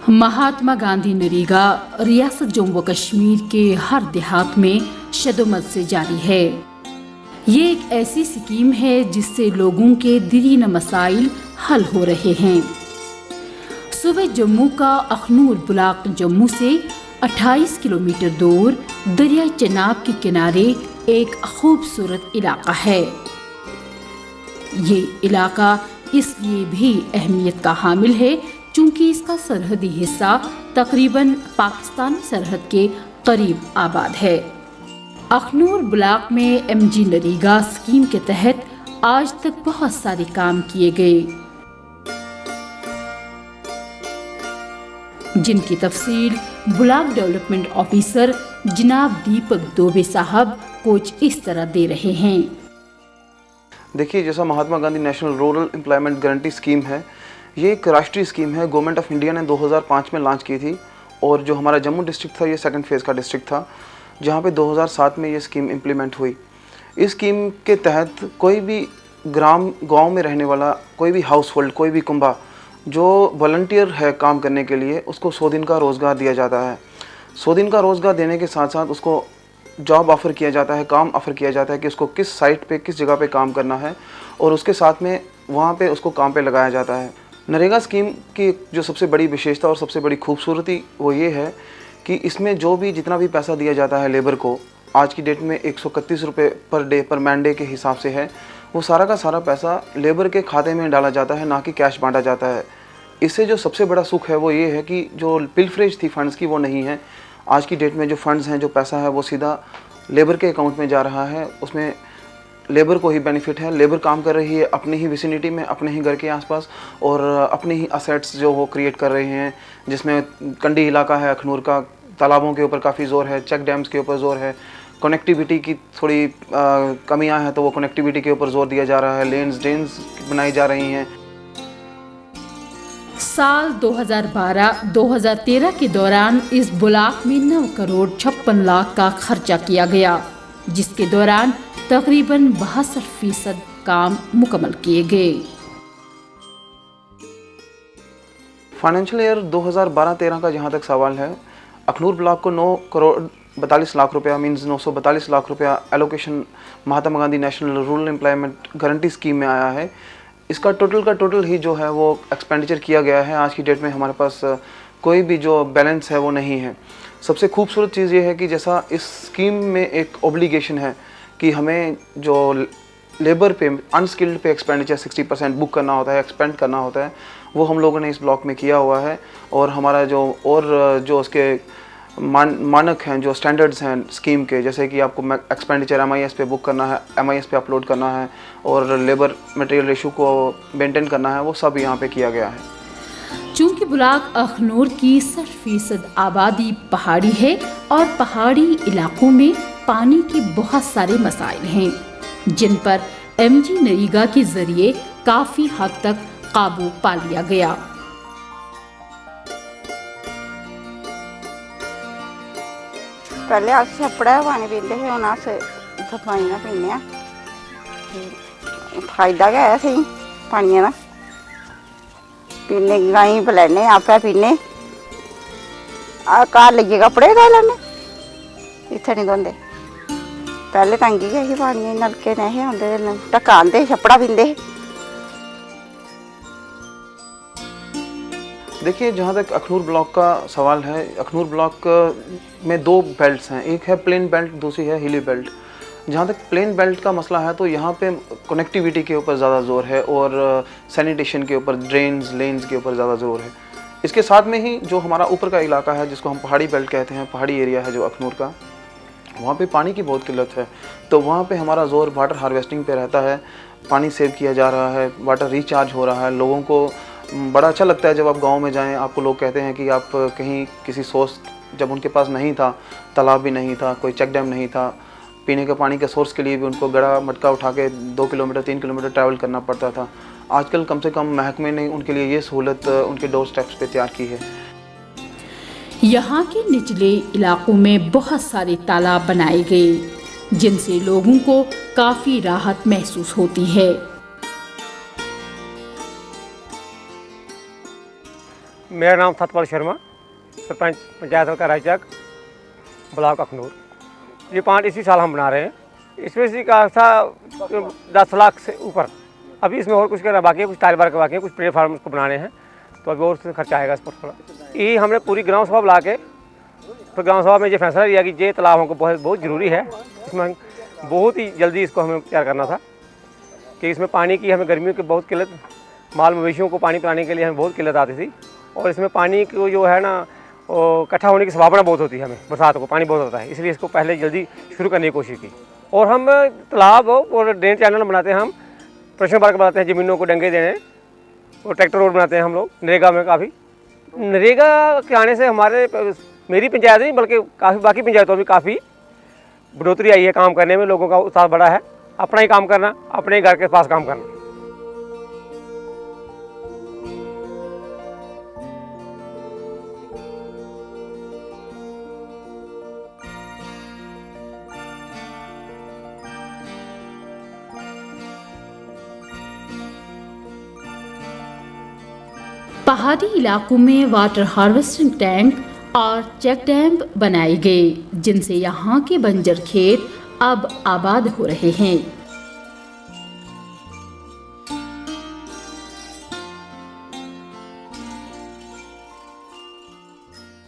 महात्मा गांधी नरेगा रियासत जम्मू कश्मीर के हर देहात में शदोमत से जारी है। ये एक ऐसी स्कीम है जिससे लोगों के दीरीन मसाइल हल हो रहे हैं। सूबे जम्मू का अखनूर ब्लॉक जम्मू से 28 किलोमीटर दूर दरिया चनाब के किनारे एक खूबसूरत इलाका है। ये इलाका इसलिए भी अहमियत का हामिल है चूंकि इसका सरहदी हिस्सा तकरीबन पाकिस्तानी सरहद के करीब आबाद है। अखनूर ब्लॉक में MG नरेगा स्कीम के तहत आज तक बहुत सारे काम किए गए, जिनकी तफसील ब्लॉक डेवलपमेंट ऑफिसर जनाब दीपक दोबे साहब कुछ इस तरह दे रहे हैं। देखिए, जैसा Mahatma Gandhi national rural employment guarantee scheme है, ये एक राष्ट्रीय स्कीम है। गवर्नमेंट ऑफ इंडिया ने 2005 में लॉन्च की थी और जो हमारा जम्मू डिस्ट्रिक्ट था, ये सेकंड फेज़ का डिस्ट्रिक्ट था, जहाँ पे 2007 में ये स्कीम इम्प्लीमेंट हुई। इस स्कीम के तहत कोई भी गांव में रहने वाला कोई भी हाउस होल्ड, कोई भी कुंबा जो वॉलंटियर है काम करने के लिए, उसको 100 दिन का रोज़गार दिया जाता है। 100 दिन का रोज़गार देने के साथ साथ उसको जॉब ऑफ़र किया जाता है, काम ऑफ़र किया जाता है कि उसको किस साइट पे, किस जगह पे काम करना है, और उसके साथ में वहाँ पे उसको काम पे लगाया जाता है। नरेगा स्कीम की जो सबसे बड़ी विशेषता और सबसे बड़ी खूबसूरती वो ये है कि इसमें जो भी जितना भी पैसा दिया जाता है लेबर को, आज की डेट में 131 रुपये पर डे, पर मैन डे के हिसाब से है, वो सारा का सारा पैसा लेबर के खाते में डाला जाता है, ना कि कैश बांटा जाता है। इससे जो सबसे बड़ा सुख है वो ये है कि जो पिलफरेज थी फंड्स की, वो नहीं है। आज की डेट में जो फंड्स हैं, जो पैसा है, वो सीधा लेबर के अकाउंट में जा रहा है। उसमें लेबर को ही बेनिफिट है। लेबर काम कर रही है अपनी ही विसिनिटी में, अपने ही घर के आसपास, और अपने ही असेट्स जो वो क्रिएट कर रहे हैं, जिसमें कंडी इलाका है अखनूर का, तालाबों के ऊपर काफ़ी ज़ोर है, चेक डैम्स के ऊपर ज़ोर है, कनेक्टिविटी की थोड़ी कमियां हैं तो वो कनेक्टिविटी के ऊपर जोर दिया जा रहा है, लेन्स ड्रेन्स बनाई जा रही हैं। साल 2012-2013 के दौरान इस ब्लॉक में 9 करोड़ 56 लाख का खर्चा किया गया, जिसके दौरान तकरीबन 62% काम मुकम्मल किए गए। फाइनेंशियल ईयर 2012-13 का जहां तक सवाल है, अखनूर ब्लॉक को 9 करोड़ 42 लाख रुपया मीन्स 942 लाख रुपया allocation Mahatma Gandhi national rural employment guarantee scheme में आया है। इसका टोटल का टोटल ही जो है वो एक्सपेंडिचर किया गया है। आज की डेट में हमारे पास कोई भी जो बैलेंस है वो नहीं है। सबसे खूबसूरत चीज़ ये है कि जैसा इस स्कीम में एक ऑब्लिगेशन है कि हमें जो लेबर पे, अनस्किल्ड पे एक्सपेंडिचर 60% बुक करना होता है, एक्सपेंड करना होता है, वो हम लोगों ने इस ब्लॉक में किया हुआ है। और हमारा जो उसके मानक हैं, जो स्टैंडर्ड्स हैं स्कीम के, जैसे कि आपको एक्सपेंडिचर MIS पे बुक करना है, MIS पे अपलोड करना है, और लेबर मटेरियल रेशो को मेंटेन करना है, वो सब यहाँ पे किया गया है। चूंकि ब्लॉक अखनूर की 60% आबादी पहाड़ी है और पहाड़ी इलाकों में पानी के बहुत सारे मसाइल हैं, जिन पर MG नरेगा के जरिए काफी हद तक काबू पा लिया गया। पहले अस छप्पड़ा पानी पीते थे, हुण अस सफाई ना पीने। फायदा गै है सही पानी का, पीने गाई पलैने, आपे पीने, घर लेइयै कपड़े धो लैने, इत्थै नहीं धोंदे। पहले तंगी गै ही पानी, नलके नहीं आंदे, ढक्का आंदे, छप्पड़ा पींदे। देखिए, जहाँ तक अखनूर ब्लॉक का सवाल है, अखनूर ब्लॉक में 2 बेल्ट्स हैं, एक है प्लेन बेल्ट, दूसरी है हिली बेल्ट। जहाँ तक प्लेन बेल्ट का मसला है तो यहाँ पे कनेक्टिविटी के ऊपर ज़्यादा जोर है और सैनिटेशन के ऊपर, ड्रेन्स, लेन्स के ऊपर ज़्यादा जोर है। इसके साथ में ही जो हमारा ऊपर का इलाका है, जिसको हम पहाड़ी बेल्ट कहते हैं, पहाड़ी एरिया है जो अखनूर का, वहाँ पे पानी की बहुत किल्लत है। तो वहाँ पे हमारा जोर वाटर हार्वेस्टिंग पे रहता है, पानी सेव किया जा रहा है, वाटर रिचार्ज हो रहा है। लोगों को बड़ा अच्छा लगता है जब आप गांव में जाएं, आपको लोग कहते हैं कि आप कहीं किसी सोर्स, जब उनके पास नहीं था, तालाब भी नहीं था, कोई चेक डैम नहीं था, पीने के पानी के सोर्स के लिए भी उनको गड़ा मटका उठा के 2 किलोमीटर 3 किलोमीटर ट्रैवल करना पड़ता था। आजकल कम से कम महकमे ने उनके लिए ये सहूलत उनके डोर स्टेप्स पे तैयार की है। यहाँ के निचले इलाकों में बहुत सारे तालाब बनाए गए, जिनसे लोगों को काफी राहत महसूस होती है। मेरा नाम सतपाल शर्मा, सरपंच पंचायत हल्का रायचक, ब्लॉक अखनूर। ये प्लांट इसी साल हम बना रहे हैं। इसमें से का था 10 लाख से ऊपर। अभी इसमें और कुछ करना बाकी है, कुछ टाइल वर्क बाकी है, कुछ प्लेट फार्म को बनाने हैं, तो अभी और खर्चा आएगा इस पर थोड़ा। ये हमने पूरी ग्राम सभा बुला के, फिर ग्राम सभा में ये फैसला लिया कि ये तालाब हमको बहुत ज़रूरी है। इसमें बहुत ही जल्दी इसको हमें तैयार करना था कि इसमें पानी की हमें गर्मियों की बहुत किल्लत, माल मवेशियों को पानी पिलाने के लिए हमें बहुत किल्लत आती थी, और इसमें पानी को जो है ना इकट्ठा होने की संभावना बहुत होती है, हमें बरसात को पानी बहुत होता है, इसलिए इसको पहले जल्दी शुरू करने की कोशिश की। और हम तालाब और ड्रेन चैनल बनाते हैं, हम प्रेशर वर्क बनाते हैं, ज़मीनों को डंगे देने, और ट्रैक्टर रोड बनाते हैं हम लोग नरेगा में। काफ़ी नरेगा के आने से हमारे मेरी पंचायत नहीं बल्कि काफ़ी बाकी पंचायतों में काफ़ी बढ़ोतरी आई है काम करने में, लोगों का उत्साह बढ़ा है, अपना ही काम करना, अपने घर के पास काम करना। पहाड़ी इलाकों में वाटर हार्वेस्टिंग टैंक और चेक डैम बनाए गए, जिनसे यहाँ के बंजर खेत अब आबाद हो रहे हैं।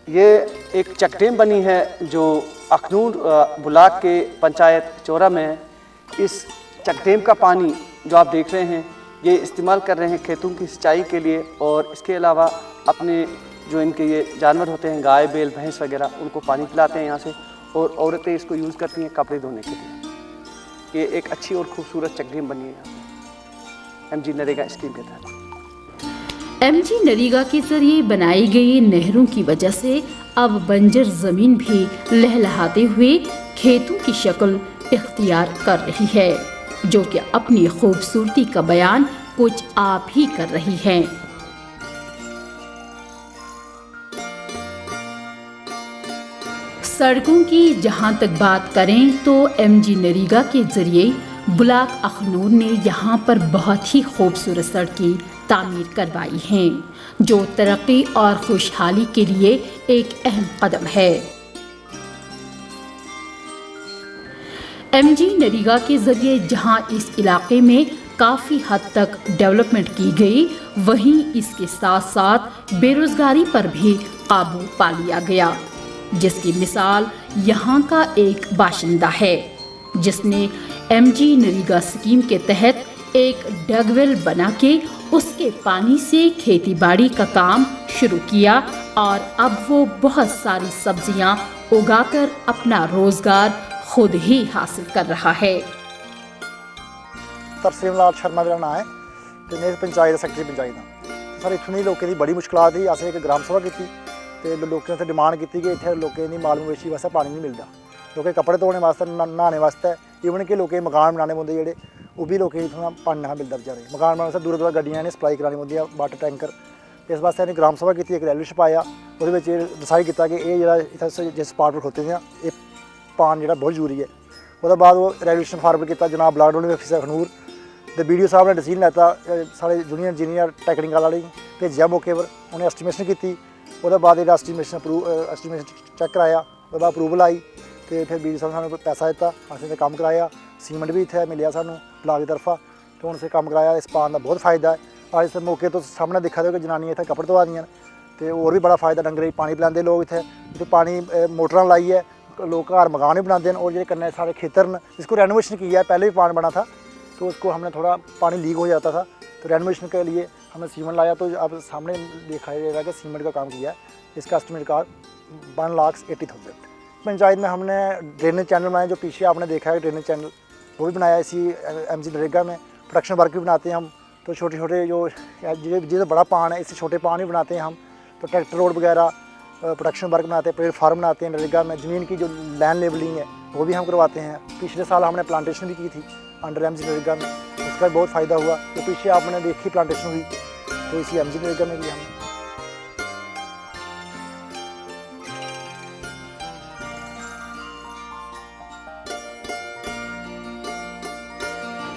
ये एक चेक डैम बनी है जो अखनूर ब्लॉक के पंचायत चौरा में है। इस चेक डैम का पानी जो आप देख रहे हैं ये इस्तेमाल कर रहे हैं खेतों की सिंचाई के लिए, और इसके अलावा अपने जो इनके ये जानवर होते हैं गाय बैल भैंस वगैरह, उनको पानी पिलाते हैं यहाँ से, और औरतें इसको यूज़ करती हैं कपड़े धोने के लिए। ये एक अच्छी और खूबसूरत चेक डैम बनी है यहाँ पे MG नरेगा स्कीम के तहत। MG नरेगा के जरिए बनाई गई नहरों की वजह से अब बंजर जमीन भी लहलहाते हुए खेतों की शक्ल इख्तियार कर रही है, जो कि अपनी खूबसूरती का बयान कुछ आप ही कर रही है। सड़कों की जहां तक बात करें तो MG नरेगा के जरिए ब्लॉक अखनूर ने यहां पर बहुत ही खूबसूरत सड़कें तामीर करवाई हैं, जो तरक्की और खुशहाली के लिए एक अहम कदम है। MG नरेगा के जरिए जहां इस इलाके में काफ़ी हद तक डेवलपमेंट की गई, वहीं इसके साथ साथ बेरोजगारी पर भी काबू पा लिया गया, जिसकी मिसाल यहाँ का एक बाशिंदा है जिसने MG नरेगा स्कीम के तहत एक डगवेल बना के उसके पानी से खेती बाड़ी का काम शुरू किया, और अब वो बहुत सारी सब्जियां उगाकर अपना रोजगार खुद ही हासिल कर रहा है। तरसेम लाल शर्मा मेरा नाम है, तो मेरे पंचायत सैकटरी पंचायत दा। सर इत्थों लोगों की बड़ी मुश्किलात थी, असें एक ग्राम सभा की तो लोगों से डिमांड की कि इतने लोगों की माल मवेशी वास्ते पानी नहीं मिलता, लोग कपड़े धोने वास्ते नहाने वास्ते, ईवन कि लोग मकान बनाने पौंदे जेह्ड़े, वो भी लोगों इत्थों पानी नहीं मिलता बेचारे, मकान बनाने वास्ते दूर दूर गड्डियां ने सप्लाई करानी पौंदी वाटर टैंकर। इस वास्ते इन्हें ग्राम सभा की, एक रैली छपाया, वो डिसाइड किया कि ये इत्थै जिस स्पॉट पर खड़ोते हैं ये पान जो बहुत जरूरी है। उसके बाद वो रेजोल्यूशन फार्वर्ड किया जनाब ब्लॉक डेवलपमेंट ऑफिसर अखनूर, तो BDO साहब ने डिसीजन लैता साढ़े जूनियर इंजीनियर टैक्नीकल वाले भेजिया मौके पर, उन्हें एस्टीमेशन की, उसके बाद एस्टीमेशन चेक कराया, उसके बाद अप्रूवल आई, तो फिर BDO साहब ने पैसा दिता, असें काम कराया, सीमेंट भी इतने मिले सानू ब्लॉक की तरफा, तो उनसे काम कराया। इस पान का बहुत फायदा है। और इस मौके तो सामने दिखा दो कि जनानियां इतने कपड़े धोआ दियां, तो और भी बड़ा फायदा, डंगरें पानी पिलाते लोग, इतने पानी मोटर लाइए लोग घर मकान भी बनाते हैं, और जो कन्ने सारे खेतर न इसको रेनोवेशन किया है, पहले भी पानी बना था तो उसको हमने थोड़ा पानी लीक हो जाता था, तो रेनोवेशन के लिए हमने सीमेंट लाया, तो अब सामने देखा जाएगा कि सीमेंट का काम किया है। इसका एस्टिमेट का 1,80,000। पंचायत में हमने ड्रेनेज चैनल बनाए, जो पीछे आपने देखा है ड्रेनेज चैनल, वो भी बनाया इसी MG नरेगा में। प्रोडक्शन वर्क भी बनाते हैं हम, तो छोटे छोटे जो जिसे बड़ा पान है इससे छोटे पान भी बनाते हैं हम, तो ट्रैक्टर रोड वगैरह प्रोडक्शन वर्क बनाते हैं, प्लेटफार्म बनाते हैं नरेगा में। ज़मीन की जो लैंड लेवलिंग है वो भी हम करवाते हैं। पिछले साल हमने प्लांटेशन भी की थी अंडर MG नरेगा में, उसका बहुत फ़ायदा हुआ। तो पीछे आपने देखी प्लांटेशन हुई, तो इसी MG नरेगा में भी हमने।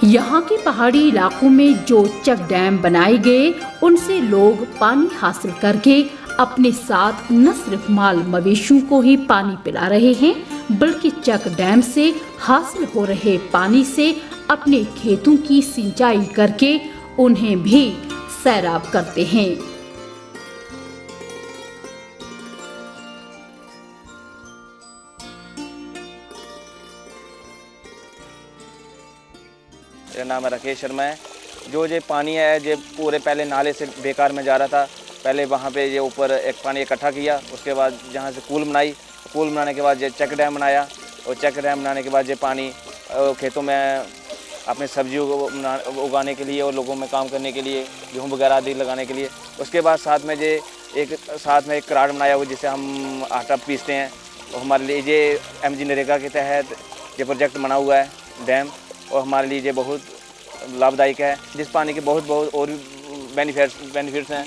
यहाँ के पहाड़ी इलाकों में जो चेक डैम बनाए गए, उनसे लोग पानी हासिल करके अपने साथ न सिर्फ माल मवेशियों को ही पानी पिला रहे हैं, बल्कि चक डैम से हासिल हो रहे पानी से अपने खेतों की सिंचाई करके उन्हें भी सैराब करते हैं। मेरा नाम राकेश शर्मा है। जो ये पानी है ये पूरे पहले नाले से बेकार में जा रहा था। पहले वहाँ पे ये ऊपर एक पानी इकट्ठा किया, उसके बाद जहाँ से पुल बनाने के बाद ये चेक डैम बनाया, और चेक डैम बनाने के बाद ये पानी खेतों में अपने सब्जियों को उगाने के लिए और लोगों में काम करने के लिए, गेहूँ वगैरह आदि लगाने के लिए। उसके बाद साथ में एक कराड़ बनाया हुआ जिससे हम आटा पीसते हैं। और हमारे लिए ये MG नरेगा के तहत ये प्रोजेक्ट बना हुआ है डैम, और हमारे लिए ये बहुत लाभदायक है। जिस पानी के बहुत और भी बेनिफिट्स हैं,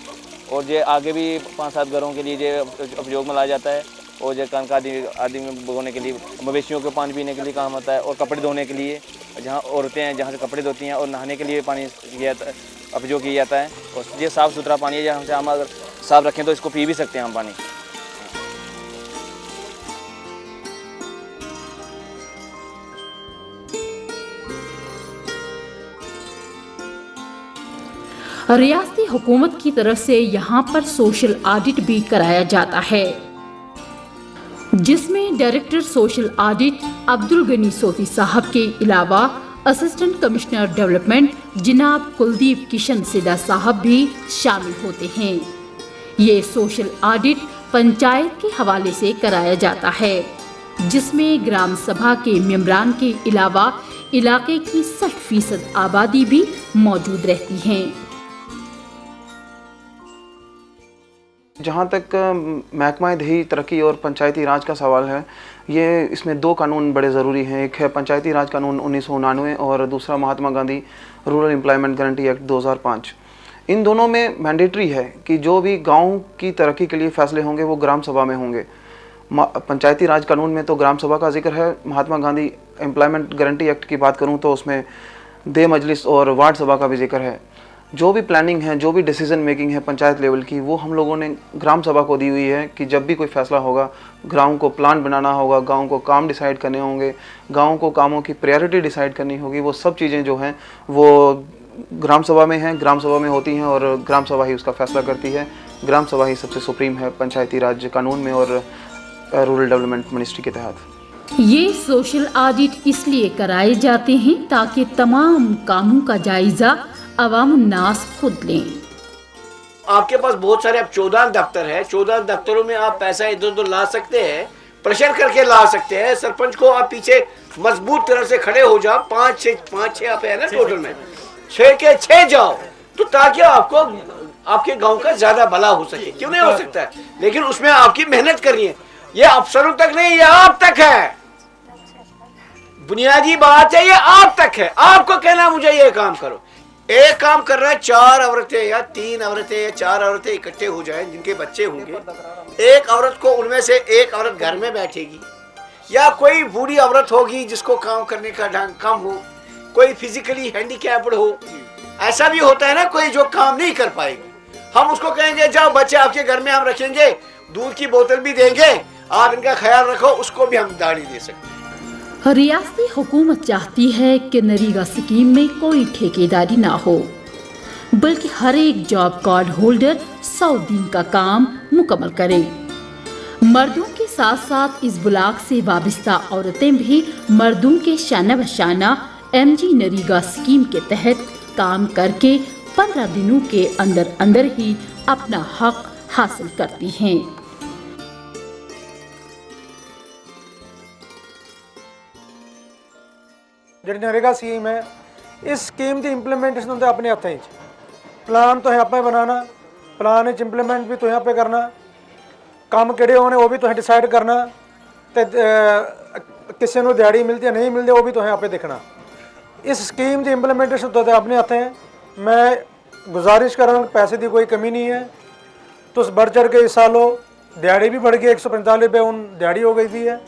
और ये आगे भी 5-7 घरों के लिए ये उपयोग में लाया जाता है। और ये कणक आदि में बोने के लिए, मवेशियों को पानी पीने के लिए काम आता है, और कपड़े धोने के लिए जहाँ औरतें हैं जहाँ से कपड़े धोती हैं, और नहाने के लिए पानी उपयोग किया जाता है। और ये साफ़ सुथरा पानी है, जहाँ से हम अगर साफ रखें तो इसको पी भी सकते हैं हम पानी। रियासती हुकूमत की तरफ से यहाँ पर सोशल ऑडिट भी कराया जाता है, जिसमें director social audit Abdul Gani Sofi Sahab के अलावा असिस्टेंट कमिश्नर डेवलपमेंट जनाब कुलदीप किशन सिदा साहब भी शामिल होते हैं। ये सोशल ऑडिट पंचायत के हवाले से कराया जाता है, जिसमें ग्राम सभा के मेंबरान के अलावा इलाके की 60% आबादी भी मौजूद रहती है। जहाँ तक महकमा दही तरक्की और पंचायती राज का सवाल है, ये इसमें 2 कानून बड़े ज़रूरी हैं। एक है पंचायती राज कानून 1999 और दूसरा Mahatma Gandhi rural employment guarantee act 2005। इन दोनों में मैंडेटरी है कि जो भी गांव की तरक्की के लिए फैसले होंगे वो ग्राम सभा में होंगे। पंचायती राज कानून में तो ग्राम सभा का जिक्र है। Mahatma Gandhi employment guarantee act की बात करूँ तो उसमें दे मजलिस और वार्ड सभा का भी जिक्र है। जो भी प्लानिंग है, जो भी डिसीजन मेकिंग है पंचायत लेवल की, वो हम लोगों ने ग्राम सभा को दी हुई है कि जब भी कोई फैसला होगा, गांव को प्लान बनाना होगा, गांव को काम डिसाइड करने होंगे, गांव को कामों की प्रायोरिटी डिसाइड करनी होगी, वो सब चीज़ें जो हैं वो ग्राम सभा में हैं, ग्राम सभा में होती हैं, और ग्राम सभा ही उसका फैसला करती है। ग्राम सभा ही सबसे सुप्रीम है पंचायती राज कानून में और रूरल डेवलपमेंट मिनिस्ट्री के तहत। ये सोशल ऑडिट इसलिए कराए जाते हैं ताकि तमाम कामों का जायजा अवाम नास खुद लें। आपके पास बहुत सारे अब 14 दफ्तर है, 14 दफ्तरों में आप पैसा इधर उधर ला सकते हैं, प्रेशर करके ला सकते हैं। सरपंच को आप पीछे मजबूत तरह से खड़े हो जाओ, 5-6 आप है ना टोटल में, 6 के 6 जाओ, तो ताकि आपको आपके गांव का ज्यादा भला हो सके। क्यों नहीं हो सकता है, लेकिन उसमें आपकी मेहनत करनी है। ये अफसरों तक नहीं, ये आप तक है। बुनियादी बात है, ये आप तक है। आपको कहना मुझे ये काम करो। एक काम कर रहा है, 4 औरतें या 3 औरतें या 4 औरतें इकट्ठे हो जाएं जिनके बच्चे होंगे। एक औरत को उनमें से एक औरत घर में बैठेगी, या कोई बूढ़ी औरत होगी जिसको काम करने का ढंग कम हो, कोई फिजिकली हैंडीकैप्ड हो। ऐसा भी होता है ना, कोई जो काम नहीं कर पाएगी, हम उसको कहेंगे जाओ बच्चे आपके घर में हम रखेंगे, दूध की बोतल भी देंगे, आप इनका ख्याल रखो, उसको भी हम दाढ़ी दे सकते हैं। रियासती हुकूमत चाहती है कि नरेगा स्कीम में कोई ठेकेदारी ना हो, बल्कि हर एक जॉब कार्ड होल्डर 100 दिन का काम मुकम्मल करे। मर्दों के साथ साथ इस ब्लॉक से वाबस्ता औरतें भी मर्दों के शाना बशाना MG नरेगा स्कीम के तहत काम करके 15 दिनों के अंदर अंदर ही अपना हक हासिल करती हैं। जी नरेगा स्कीम है, इस स्कीम की इंप्लीमेंटेशन होंगे अपने हथों। प्लान तो है आप बनाना, प्लान इंप्लीमेंट भी तुम आप करना, काम किहड़े होने वो भी तुम डिसाइड करना, तो किसी को दिहाड़ी मिलती है नहीं मिलती वो भी तुम आप देखना। इस स्कीम की इंप्लीमेंटेशन तो अपने हथ है। मैं गुजारिश करा, पैसे की कोई कमी नहीं है, तुस बढ़ चढ़ के हिस्सा लो। दिहाड़ी भी बढ़ गई, 145 रुपये उन दिहाड़ी हो गई थी है।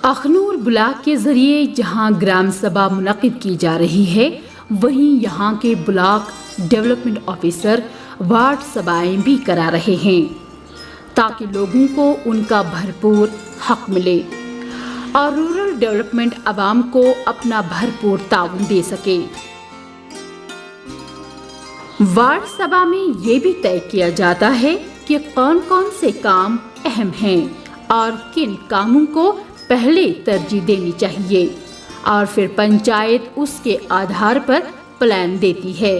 अखनूर ब्लॉक के जरिए जहां ग्राम सभा मुनक़िद की जा रही है, वहीं यहां के ब्लॉक डेवलपमेंट ऑफिसर वार्ड सभाएं भी करा रहे हैं। ताकि लोगों को उनका भरपूर हक मिले और रूरल डेवलपमेंट आवाम को अपना भरपूर ताउन दे सके। वार्ड सभा में ये भी तय किया जाता है कि कौन कौन से काम अहम हैं और किन कामों को पहले तरजीह देनी चाहिए और फिर पंचायत उसके आधार पर प्लान देती है।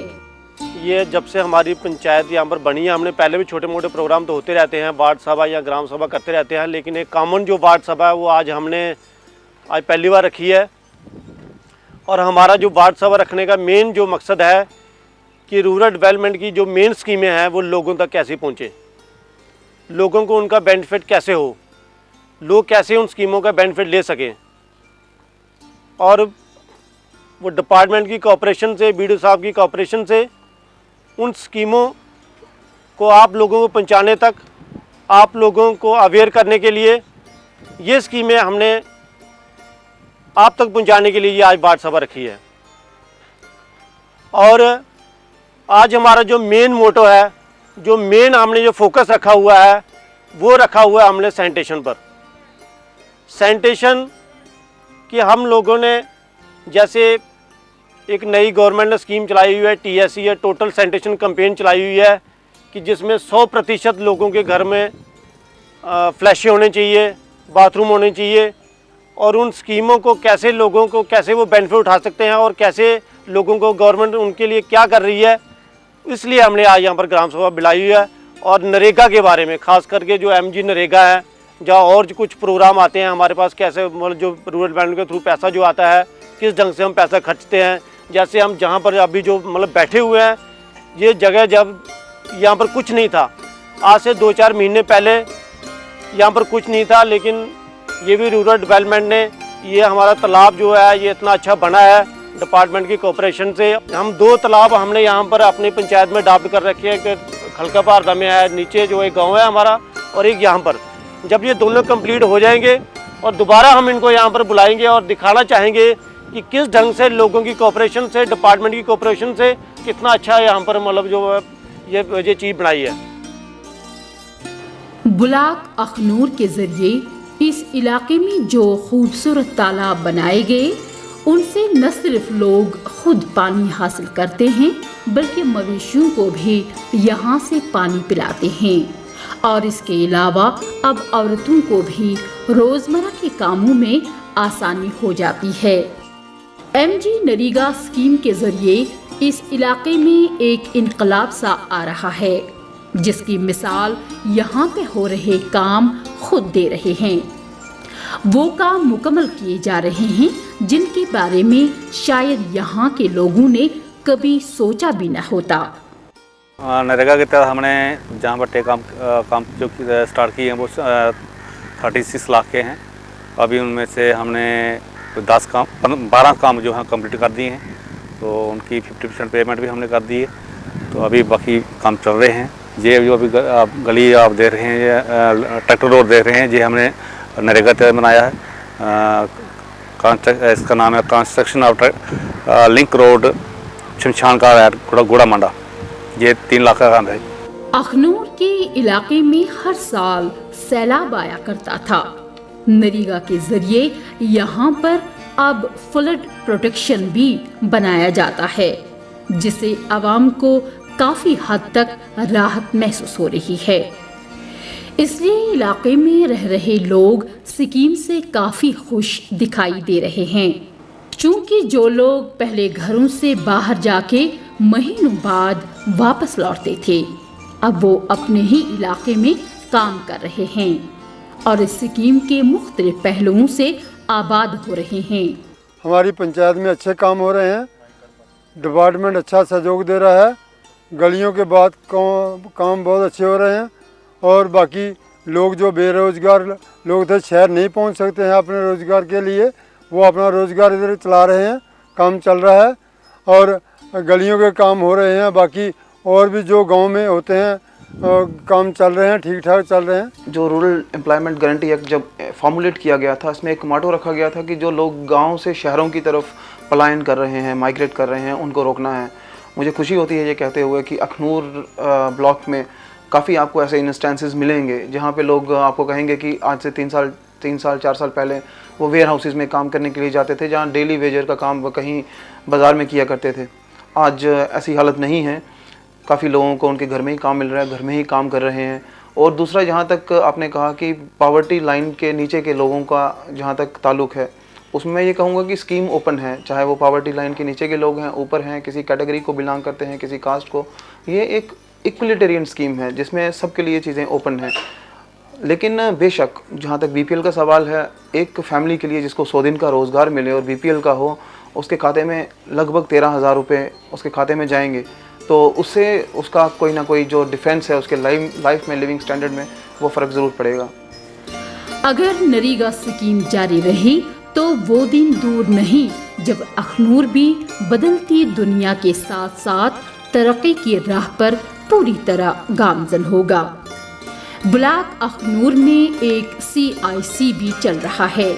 ये जब से हमारी पंचायत यहाँ पर बनी है, हमने पहले भी छोटे मोटे प्रोग्राम तो होते रहते हैं, वार्ड सभा या ग्राम सभा करते रहते हैं, लेकिन एक कॉमन जो वार्ड सभा है वो आज पहली बार रखी है। और हमारा जो वार्ड सभा रखने का मेन जो मकसद है कि रूरल डेवलपमेंट की जो मेन स्कीमें हैं वो लोगों तक कैसे पहुँचे, लोगों को उनका बेनिफिट कैसे हो, लोग कैसे उन स्कीमों का बेनिफिट ले सकें। और वो डिपार्टमेंट की कोऑपरेशन से, बीडीओ साहब की कोऑपरेशन से उन स्कीमों को आप लोगों को पहुंचाने तक, आप लोगों को अवेयर करने के लिए ये स्कीमें हमने आप तक पहुंचाने के लिए ये आज वार्ड सभा रखी है। और आज हमारा जो मेन मोटो है, जो मेन हमने जो फोकस रखा हुआ है वो रखा हुआ है हमने सैनिटेशन पर। सैनिटेशन कि हम लोगों ने जैसे एक नई गवर्नमेंट ने स्कीम चलाई हुई है, TSC है, टोटल सैनिटेशन कैंपेन चलाई हुई है कि जिसमें 100% लोगों के घर में फ्लैशें होने चाहिए, बाथरूम होने चाहिए। और उन स्कीमों को कैसे लोगों को कैसे वो बेनिफिट उठा सकते हैं और कैसे लोगों को गवर्नमेंट उनके लिए क्या कर रही है, इसलिए हमने आज यहाँ पर ग्राम सभा बुलाई हुई है। और नरेगा के बारे में, खास करके जो MG नरेगा है, जहाँ और जो कुछ प्रोग्राम आते हैं हमारे पास, कैसे मतलब जो रूरल डेवलपमेंट के थ्रू पैसा जो आता है किस ढंग से हम पैसा खर्चते हैं। जैसे हम जहाँ पर अभी जो मतलब बैठे हुए हैं, ये जगह जब यहाँ पर कुछ नहीं था, आज से 2-4 महीने पहले यहाँ पर कुछ नहीं था, लेकिन ये भी रूरल डेवलपमेंट ने ये हमारा तालाब जो है ये इतना अच्छा बना है डिपार्टमेंट की कोऑपरेशन से। हम 2 तालाब हमने यहाँ पर अपनी पंचायत में अडॉप्ट कर रखे हैं, एक खलका भारदा में है, नीचे जो एक गाँव है हमारा, और एक यहाँ पर। जब ये दोनों कंप्लीट हो जाएंगे और दोबारा हम इनको यहाँ पर बुलाएंगे और दिखाना चाहेंगे कि किस ढंग से लोगों की कोऑपरेशन से, डिपार्टमेंट की कोऑपरेशन से कितना अच्छा यहाँ पर मतलब जो ये चीज़ बनाई है। ब्लॉक अखनूर के जरिए इस इलाके में जो खूबसूरत तालाब बनाए गए, उनसे न सिर्फ लोग खुद पानी हासिल करते हैं बल्कि मवेशियों को भी यहाँ से पानी पिलाते हैं। और इसके अलावा अब औरतों को भी रोजमर्रा के कामों में आसानी हो जाती है। MG नरेगा स्कीम के जरिए इस इलाके में एक इनकलाब सा आ रहा है, जिसकी मिसाल यहाँ पे हो रहे काम खुद दे रहे हैं। वो काम मुकम्मल किए जा रहे हैं जिनके बारे में शायद यहाँ के लोगों ने कभी सोचा भी न होता। नरेगा के तहत हमने जहाँ बट्टे काम जो स्टार्ट किए हैं वो 36 लाख के हैं। अभी उनमें से हमने 12 काम जो हैं कंप्लीट कर दिए हैं, तो उनकी 50% पेमेंट भी हमने कर दी है। तो अभी बाकी काम चल रहे हैं। ये जो अभी गली आप देख रहे हैं, ट्रैक्टर रोड देख रहे हैं, ये हमने नरेगा तहत बनाया है। इसका नाम है कंस्ट्रक्शन ऑफ लिंक रोड शमशान का गोड़ा मंडा। ये 3 लाख का काम है। अखनूर के इलाके में हर साल सैलाब आया करता था। नरेगा के जरिए यहाँ पर अब फ्लड प्रोटेक्शन भी बनाया जाता है, जिससे आवाम को काफी हद तक राहत महसूस हो रही है। इसलिए इलाके में रह रहे लोग स्कीम से काफी खुश दिखाई दे रहे हैं। चूंकि जो लोग पहले घरों से बाहर जाके महीनों बाद वापस लौटते थे, अब वो अपने ही इलाके में काम कर रहे हैं और इस स्कीम के मुख्तलिफ पहलुओं से आबाद हो रहे हैं। हमारी पंचायत में अच्छे काम हो रहे हैं, डिपार्टमेंट अच्छा सहयोग दे रहा है, गलियों के बाद काम बहुत अच्छे हो रहे हैं। और बाकी लोग जो बेरोजगार लोग थे, शहर नहीं पहुंच सकते हैं अपने रोजगार के लिए, वो अपना रोजगार इधर चला रहे हैं, काम चल रहा है और गलियों के काम हो रहे हैं। बाकी और भी जो गांव में होते हैं काम चल रहे हैं, ठीक ठाक चल रहे हैं। जो रूरल एम्प्लॉयमेंट गारंटी एक्ट जब फॉर्मुलेट किया गया था, इसमें एक मोटो रखा गया था कि जो लोग गांव से शहरों की तरफ पलायन कर रहे हैं, माइग्रेट कर रहे हैं, उनको रोकना है। मुझे खुशी होती है ये कहते हुए कि अखनूर ब्लॉक में काफ़ी आपको ऐसे इंस्टेंसेस मिलेंगे जहाँ पे लोग आपको कहेंगे कि आज से 3 साल 4 साल पहले वो वेयर हाउसेज में काम करने के लिए जाते थे, जहाँ डेली वेजर का काम वो कहीं बाज़ार में किया करते थे। आज ऐसी हालत नहीं है, काफ़ी लोगों को उनके घर में ही काम मिल रहा है, घर में ही काम कर रहे हैं। और दूसरा, जहाँ तक आपने कहा कि पॉवर्टी लाइन के नीचे के लोगों का जहाँ तक ताल्लुक़ है, उसमें मैं ये कहूँगा कि स्कीम ओपन है, चाहे वो पॉवर्टी लाइन के नीचे के लोग हैं, ऊपर हैं, किसी कैटेगरी को बिलोंग करते हैं, किसी कास्ट को। ये एक इक्वलिटेरियन स्कीम है जिसमें सबके लिए चीज़ें ओपन हैं। लेकिन बेशक जहाँ तक बीपीएल का सवाल है, एक फैमिली के लिए जिसको 100 दिन का रोज़गार मिले और बीपीएल का हो, उसके खाते में लगभग 13,000 रुपये उसके खाते में जाएंगे, तो उससे उसका कोई ना कोई जो डिफरेंस है उसके लाइफ में, लिविंग स्टैंडर्ड में, वो फ़र्क ज़रूर पड़ेगा। अगर नरेगा स्कीम जारी रही तो वो दिन दूर नहीं जब अखनूर भी बदलती दुनिया के साथ साथ तरक्की की राह पर पूरी तरह गामजन होगा। ब्लॉक अखनूर में एक CIC भी चल रहा है,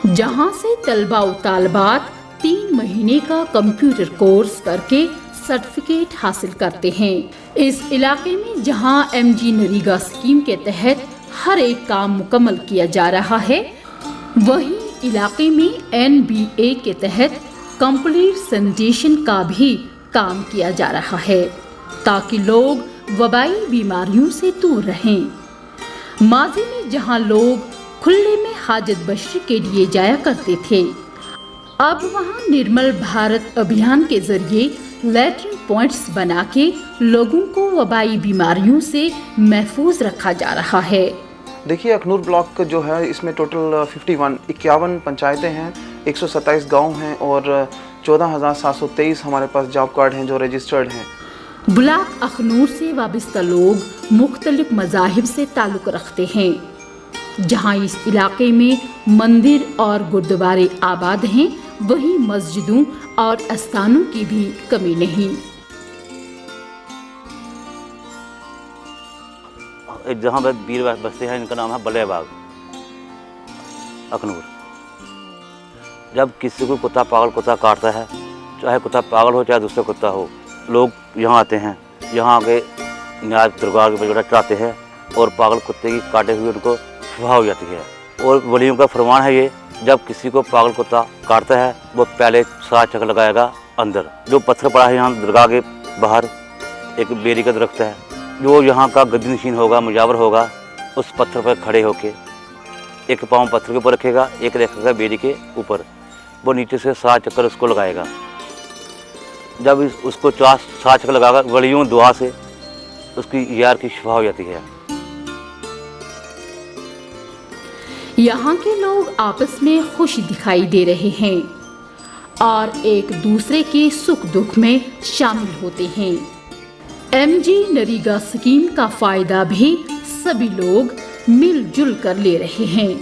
जहां से तलबा व तालबात 3 महीने का कंप्यूटर कोर्स करके सर्टिफिकेट हासिल करते हैं। इस इलाके में जहां MG नरेगा स्कीम के तहत हर एक काम मुकम्मल किया जा रहा है, वहीं इलाके में NBA के तहत कंप्लीट सैनिटेशन का भी काम किया जा रहा है, ताकि लोग वबाई बीमारियों से दूर रहें। माजी में जहां लोग खुले में हाजत बशी के लिए जाया करते थे, अब वहां निर्मल भारत अभियान के जरिए लैट्रिन पॉइंट्स बना के लोगों को वबाई बीमारियों से महफूज रखा जा रहा है। देखिए, अखनूर ब्लॉक जो है, इसमें टोटल 51 पंचायतें हैं, 127 गांव हैं और 14,723 हमारे पास जॉब कार्ड हैं जो रजिस्टर्ड हैं। ब्लॉक अखनूर से वाबस्ता लोग मुख्तलिफ मज़ाहिब से ताल्लुक़ रखते हैं। जहां इस इलाके में मंदिर और गुरुद्वारे आबाद हैं, वहीं मस्जिदों और स्थानों की भी कमी नहीं। जहाँ वीर बसते हैं, इनका नाम है बल्ले बाग, अखनूर। जब किसी को कुत्ता पागल कुत्ता काटता है, चाहे कुत्ता पागल हो चाहे दूसरा कुत्ता हो, लोग यहाँ आते हैं, यहाँ आके न्याय दरबार के वगैरह चढ़ाते हैं और पागल कुत्ते की काटे हुए उनको शिफा हो जाती है। और वलियों का फरमान है ये, जब किसी को पागल कुत्ता काटता है वो पहले 7 चक्कर लगाएगा अंदर। जो पत्थर पड़ा है यहाँ दरगाह के बाहर, एक बेरी का दरख्त है, जो यहाँ का गद्दी नशीन होगा, मुजावर होगा, उस पत्थर पर खड़े होके एक पाँव पत्थर के ऊपर रखेगा, एक रखेगा बेरी के ऊपर, वो नीचे से 7 चक्कर उसको लगाएगा। जब उसको 7 चक्कर लगाकर वलियों दुआ से उसकी यार की शिफा हो जाती है। यहाँ के लोग आपस में खुश दिखाई दे रहे हैं और एक दूसरे के सुख दुख में शामिल होते हैं। MG नरेगा स्कीम का फायदा भी सभी लोग मिलजुल कर ले रहे हैं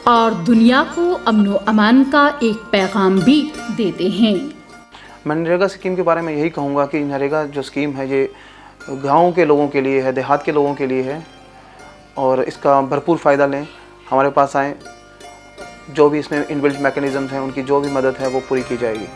और दुनिया को अमन व अमान का एक पैगाम भी देते हैं। मैं नरेगा स्कीम के बारे में यही कहूँगा कि नरेगा जो स्कीम है, ये गाँव के लोगों के लिए है, देहात के लोगों के लिए है और इसका भरपूर फ़ायदा लें, हमारे पास आएँ। जो भी इसमें इनबिल्ट मैकेनिज़म्स हैं, उनकी जो भी मदद है वो पूरी की जाएगी।